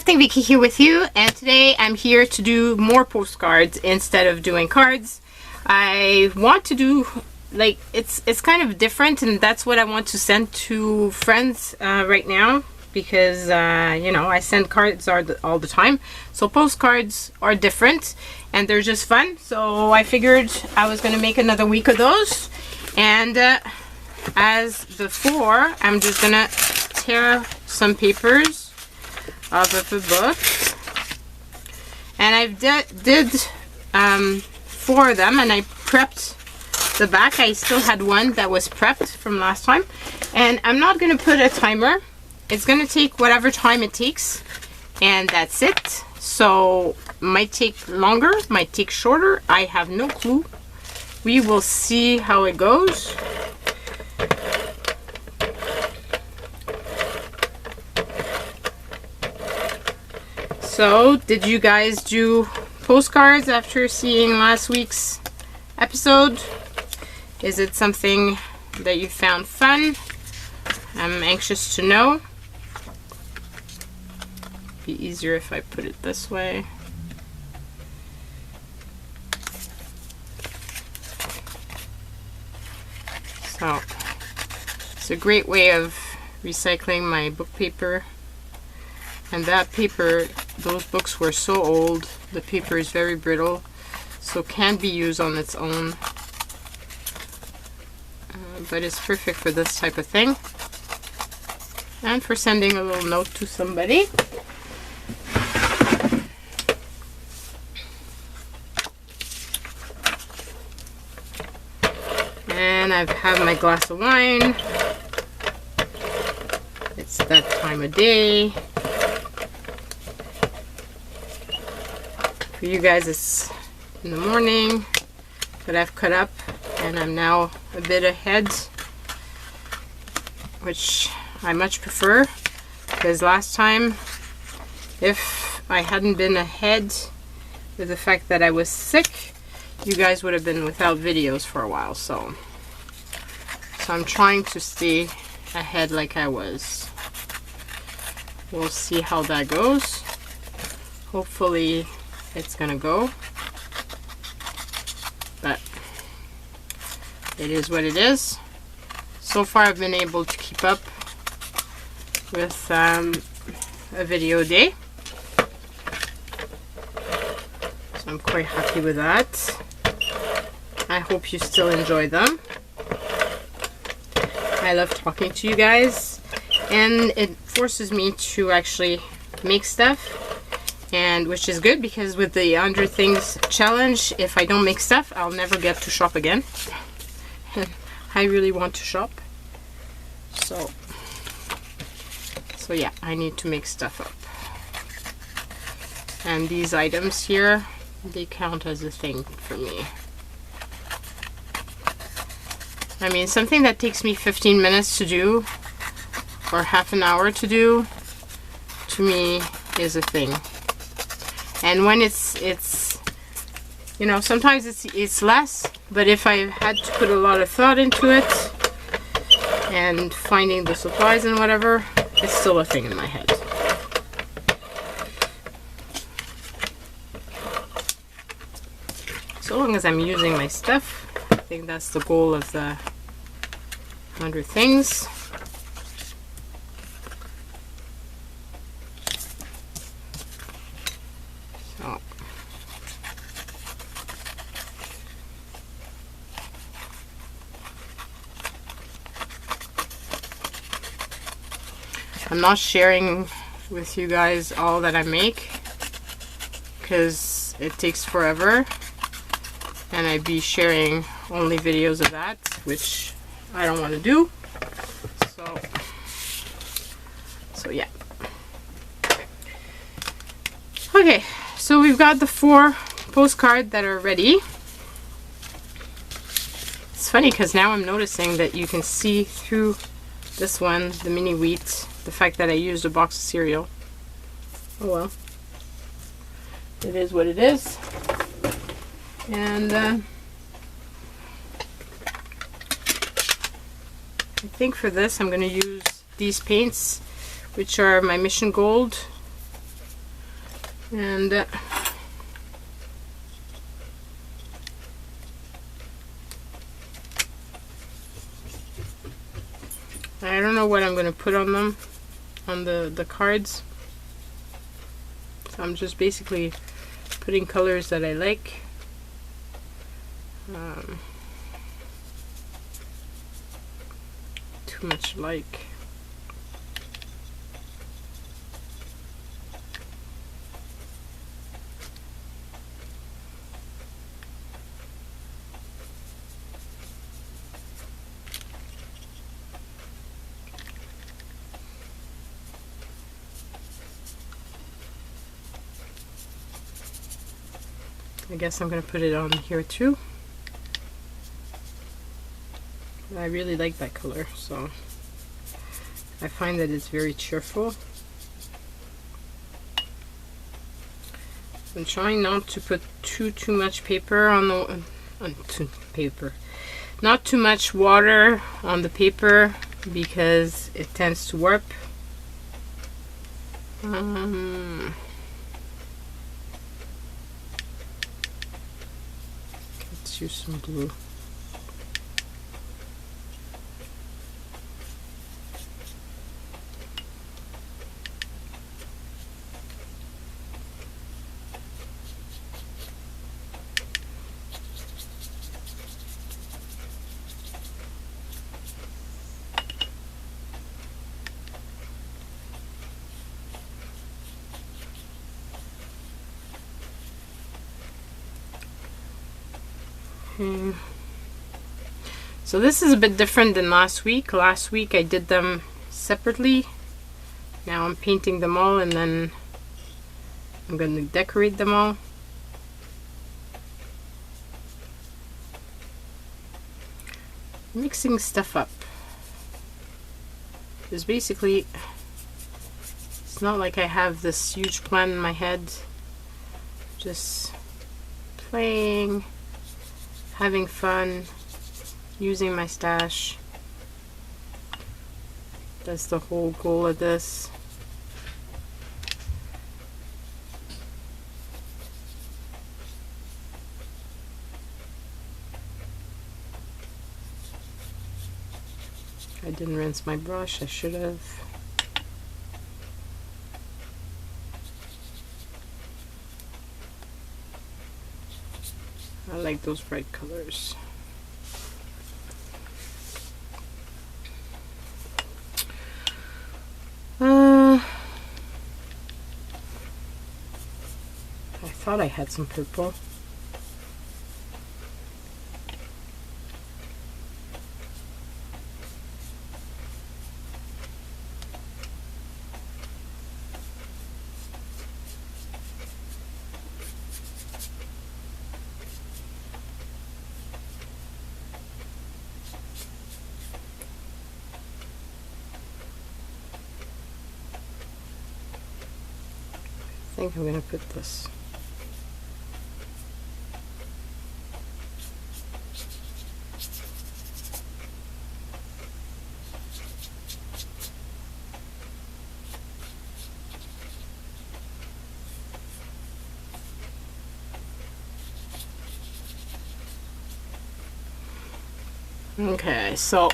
Crafting Vicky here with you, and today I'm here to do more postcards instead of doing cards. I want to do, like, it's kind of different, and that's what I want to send to friends right now, because you know, I send cards all the time, so postcards are different and they're just fun. So I figured I was gonna make another week of those, and as before, I'm just gonna tear some papers off of a book, and I did 4 of them, and I prepped the back. I still had one that was prepped from last time, and I'm not gonna put a timer. It's gonna take whatever time it takes, and that's it. So might take longer, might take shorter, I have no clue. We will see how it goes. So, did you guys do postcards after seeing last week's episode? Is it something that you found fun? I'm anxious to know. Be easier if I put it this way. So, it's a great way of recycling my book paper. And that paper, those books were so old, the paper is very brittle, so can't be used on its own. But it's perfect for this type of thing. And for sending a little note to somebody. And I have my glass of wine. It's that time of day. For you guys, it's in the morning, but I've cut up and I'm now a bit ahead, which I much prefer, because last time, if I hadn't been ahead with the fact that I was sick, you guys would have been without videos for a while. So I'm trying to stay ahead like I was. We'll see how that goes. Hopefully it's gonna go, but it is what it is. So far I've been able to keep up with a video a day, so I'm quite happy with that. I hope you still enjoy them. I love talking to you guys, and it forces me to actually make stuff. And which is good, because with the 100 Things challenge, if I don't make stuff, I'll never get to shop again. And I really want to shop. So yeah, I need to make stuff up. And these items here, they count as a thing for me. I mean, something that takes me 15 minutes to do, or half an hour to do, to me is a thing. And when it's you know, sometimes it's less, but if I had to put a lot of thought into it and finding the supplies and whatever, it's still a thing in my head. So long as I'm using my stuff, I think that's the goal of the 100 Things. I'm not sharing with you guys all that I make, because it takes forever, and I'd be sharing only videos of that, which I don't want to do. So yeah. Okay, so we've got the 4 postcards that are ready. It's funny because now I'm noticing that you can see through this one, the mini wheat, the fact that I used a box of cereal. Oh well. It is what it is. And I think for this I'm going to use these paints, which are my Mission Gold And I don't know what I'm going to put on them, on the cards. So I'm just basically putting colors that I like. Too much like. I guess I'm going to put it on here too. I really like that color, so I find that it's very cheerful. I'm trying not to put too much paper on the not too much water on the paper because it tends to warp. Let's use some glue. Okay. So this is a bit different than last week. Last week I did them separately. Now I'm painting them all and then I'm going to decorate them all. Mixing stuff up. Because basically it's not like I have this huge plan in my head. Just playing, having fun, using my stash. That's the whole goal of this. I didn't rinse my brush, I should have. I like those bright colors. I thought I had some purple. I think I'm going to put this. Okay, so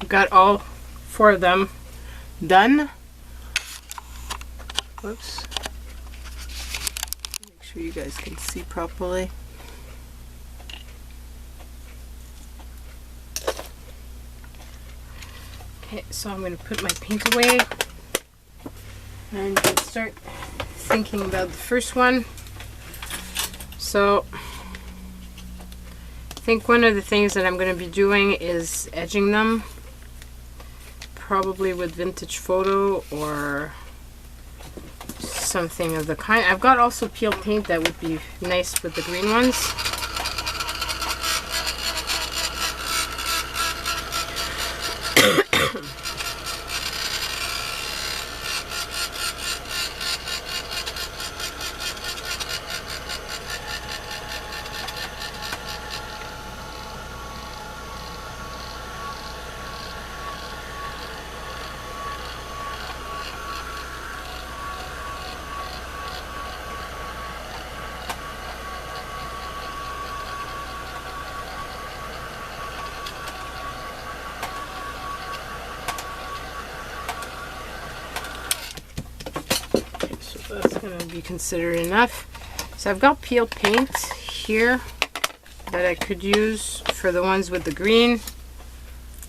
got all 4 of them done. Whoops. Make sure you guys can see properly. Okay, so I'm going to put my paint away and start thinking about the first one. So I think one of the things that I'm going to be doing is edging them, probably with vintage photo or something of the kind. I've got also peel paint that would be nice with the green ones. So that's going to be considered enough. So I've got peel paint here that I could use for the ones with the green.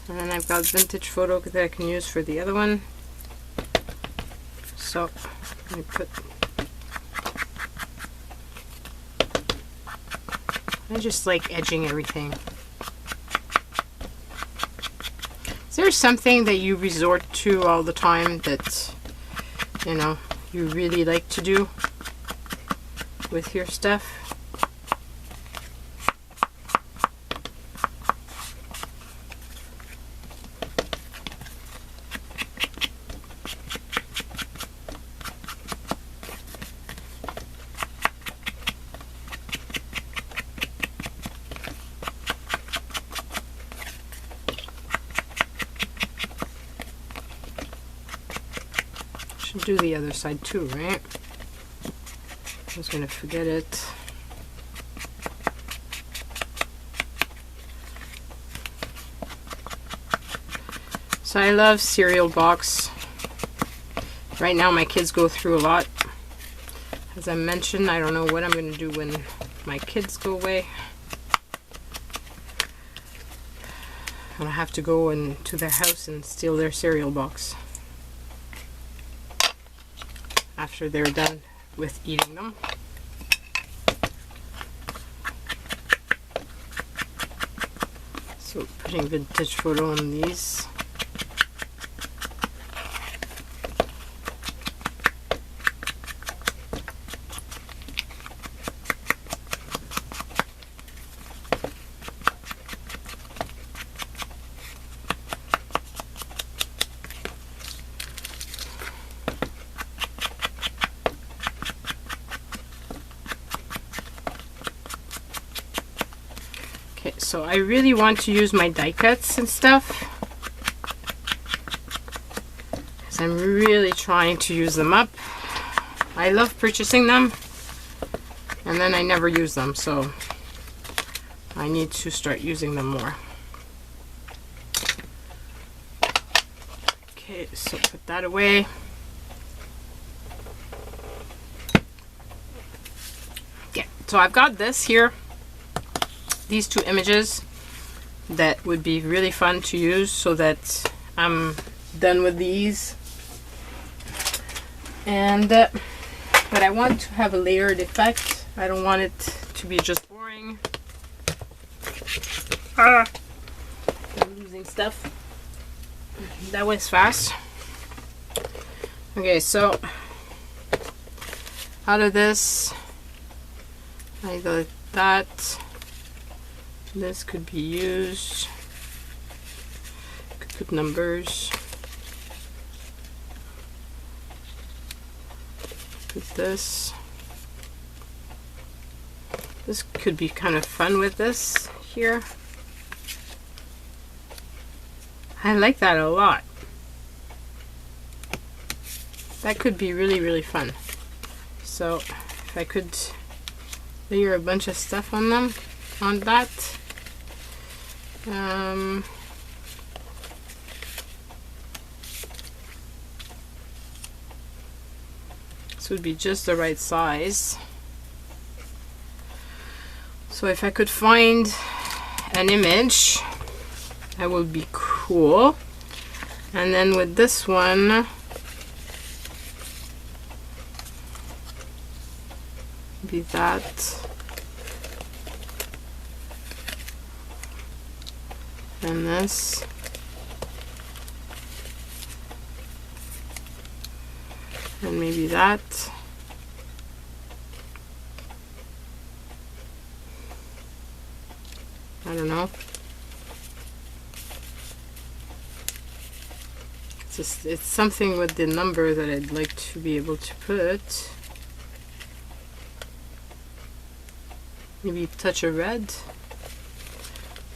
And then I've got vintage photo that I can use for the other one. So let me put... I just like edging everything. Is there something that you resort to all the time that, you know, you really like to do with your stuff? Should do the other side too, right? I was gonna forget it. So I love cereal box. Right now my kids go through a lot. As I mentioned, I don't know what I'm gonna do when my kids go away. I'm gonna have to go into their house and steal their cereal box after they're done with eating them. So putting vintage photo on these. Okay, so I really want to use my die cuts and stuff, because I'm really trying to use them up. I love purchasing them, and then I never use them, so I need to start using them more. Okay, so put that away. Okay, so I've got this here. These two images that would be really fun to use, so that I'm done with these. And but I want to have a layered effect. I don't want it to be just boring. I'm losing stuff. That was fast. Okay, so out of this, I got that. This could be used. Could put numbers. Put this. This could be kind of fun with this here. I like that a lot. That could be really, really fun. So if I could layer a bunch of stuff on them, on that. This would be just the right size. So if I could find an image, that would be cool. And then with this one, be that. And this. And maybe that. I don't know. It's something with the number that I'd like to be able to put. Maybe a touch of red.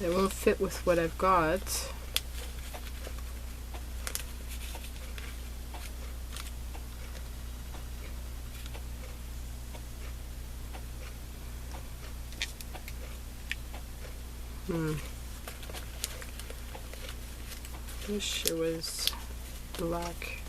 It won't fit with what I've got. Wish it was black.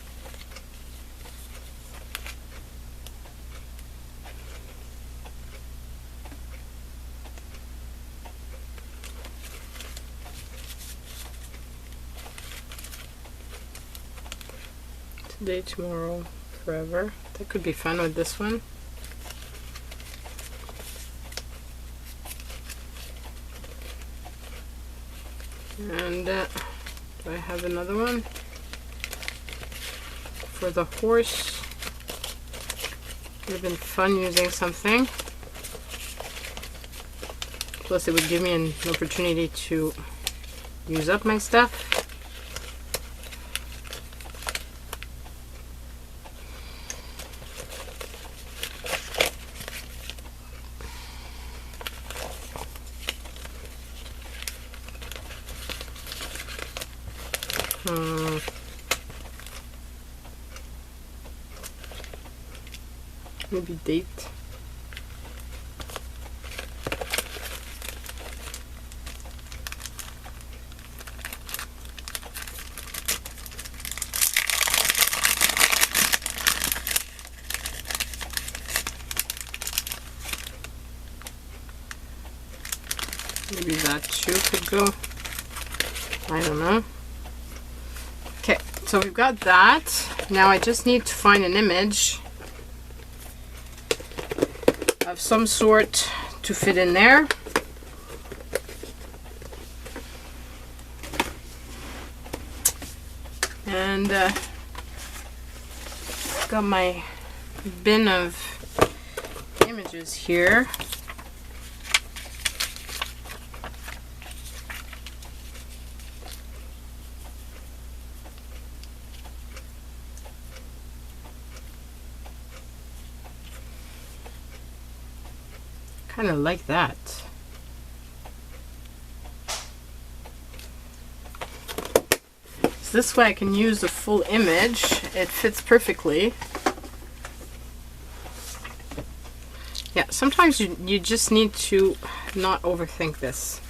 Today, tomorrow, forever. That could be fun with this one. And do I have another one? For the horse, it would have been fun using something. Plus it would give me an opportunity to use up my stuff. Maybe date. Maybe that too could go. I don't know. Okay, so we've got that. Now I just need to find an image of some sort to fit in there. And got my bin of images here. Kind of like that. So this way I can use the full image. It fits perfectly. Yeah, sometimes you just need to not overthink this.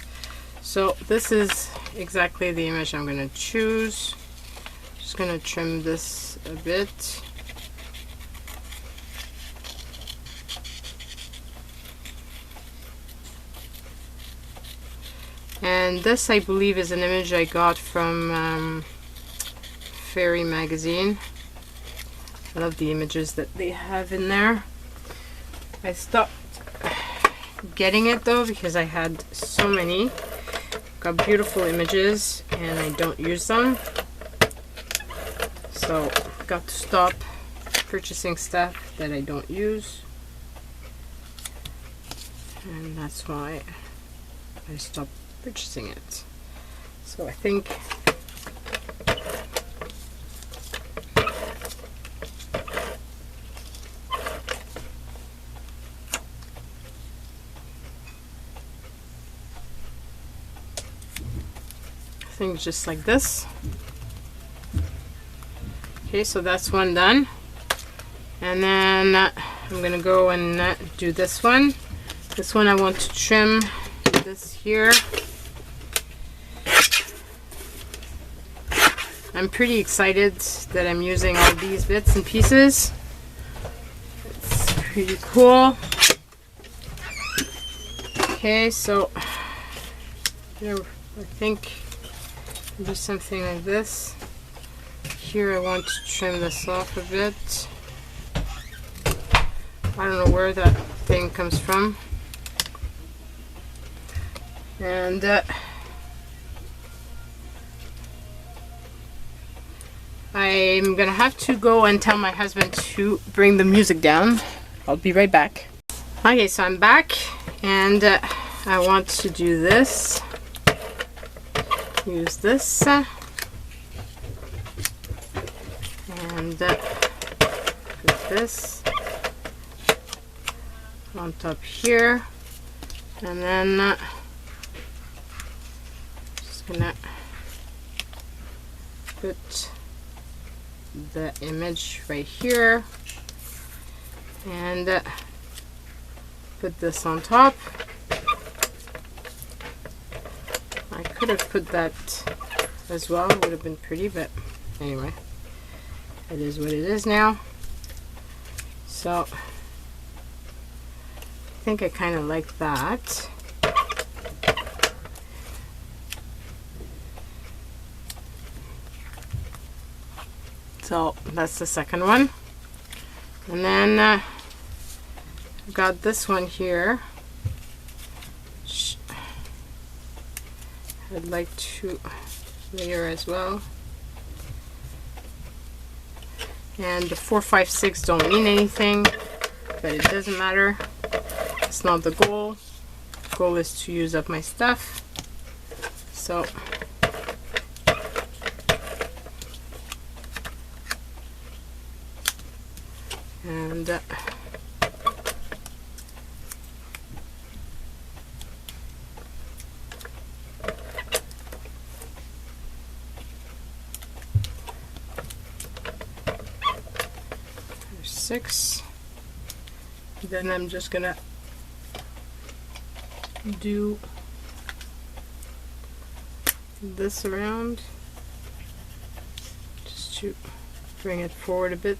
So this is exactly the image I'm going to choose. Just going to trim this a bit. And this, I believe, is an image I got from Fairy magazine. I love the images that they have in there. I stopped getting it though because I had so many. Got beautiful images and I don't use them. So got to stop purchasing stuff that I don't use. And that's why I stopped purchasing it. So I think just like this. Okay, so that's one done. And then I'm gonna go and do this one. This one I want to trim this here. I'm pretty excited that I'm using all these bits and pieces. It's pretty cool. Okay, so here I think do something like this. Here I want to trim this off a bit. I don't know where that thing comes from. And I'm gonna have to go and tell my husband to bring the music down. I'll be right back. Okay, so I'm back and I want to do this. Use this and put this on top here, and then just gonna put the image right here and put this on top. I could have put that as well, it would have been pretty, but anyway, it is what it is now. So I think I kind of like that. So that's the second one. And then I've got this one here. I'd like to layer as well. And the 4, 5, 6 don't mean anything, but it doesn't matter. It's not the goal. The goal is to use up my stuff. So and there's 6. Then I'm just gonna do this around just to bring it forward a bit.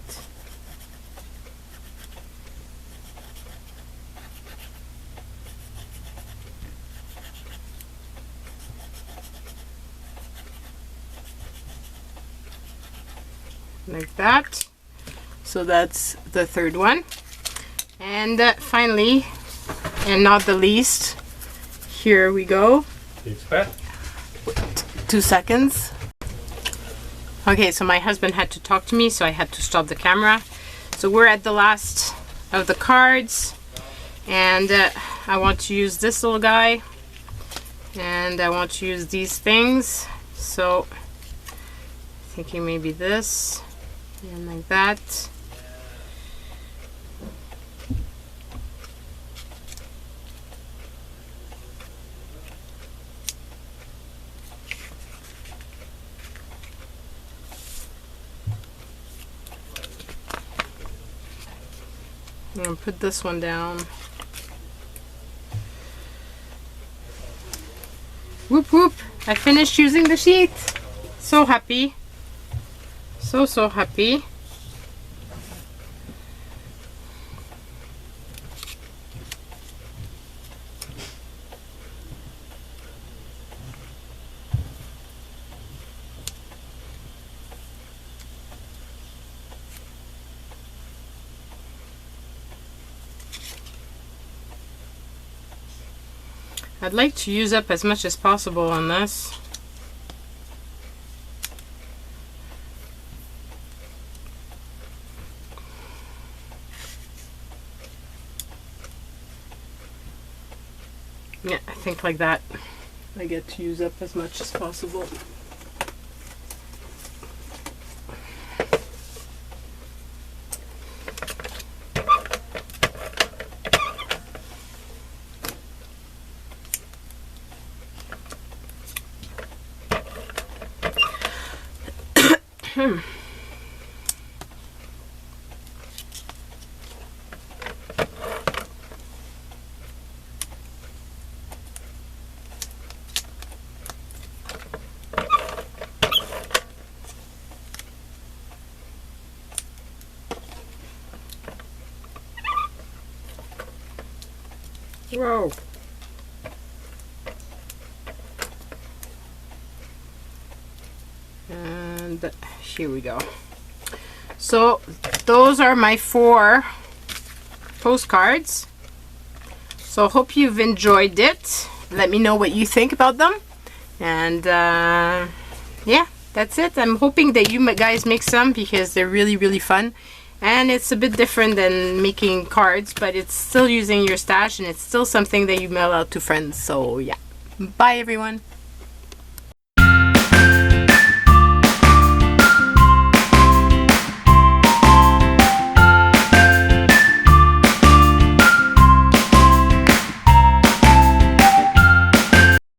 Like that. So that's the third one. And finally, and not the least, here we go. 2 seconds. Okay, so my husband had to talk to me, so I had to stop the camera. So we're at the last of the cards, and I want to use this little guy, and I want to use these things. So thinking maybe this and like that. I'm gonna put this one down. Whoop whoop! I finished using the sheet. So happy. So happy. I'd like to use up as much as possible on this. Yeah, I think like that. I get to use up as much as possible. Whoa. And here we go. So those are my 4 postcards. So hope you've enjoyed it. Let me know what you think about them. And yeah, that's it. I'm hoping that you guys make some because they're really fun. And it's a bit different than making cards, but it's still using your stash and it's still something that you mail out to friends. So yeah, bye everyone.